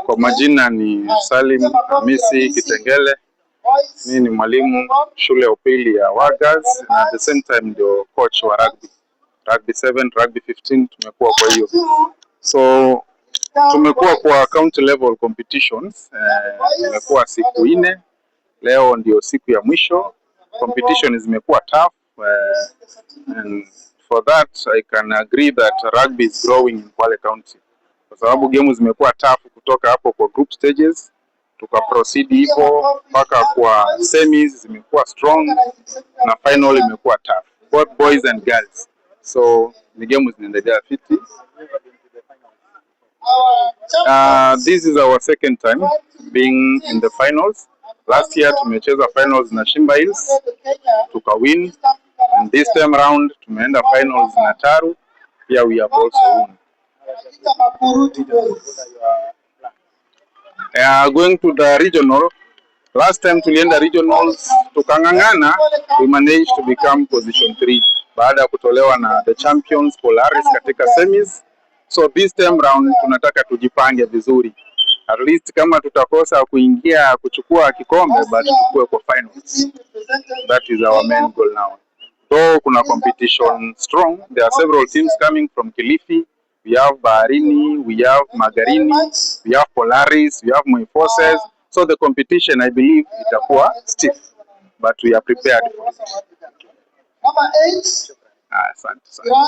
Kwa majina ni Salim Hamisi Kitengele. Mimi ni mwalimu shule ya upili ya Wagas na at the same time ndio coach wa rugby 7, rugby 15 tumekuwa kwa hiyo. So tumekuwa kwa county level competitions, tumekuwa siku 4. Leo ndio siku ya mwisho. Competition zimekuwa tough, and for that I can agree that rugby is growing in Kwale County. Kwa sababu game zimekuwa tough kutoka hapo kwa group stages tuka proceed hivyo mpaka kwa semis zimekuwa strong na final imekuwa tough, both boys and girls. So the game zinaendelea fiti. This is our second time being in the finals. Last year tumecheza finals na Shimba Hills tuka win, and this time round tumeenda finals na Taru pia we have also won. Going to the regional, last time tulienda regionals tukangangana, we managed to become position 3 baada ya kutolewa na the champions Polaris katika semis. So this time round tunataka tujipange vizuri, at least kama tutakosa kuingia kuchukua kikombe but tukue kwa finals. That is our main goal now. So kuna competition strong, there are several teams coming from Kilifi. We have Baharini, we have Magarini, we have Polaris, we have Moi Forces. So the competition, I believe, itakuwa stiff, but we are prepared for it. Asante sana.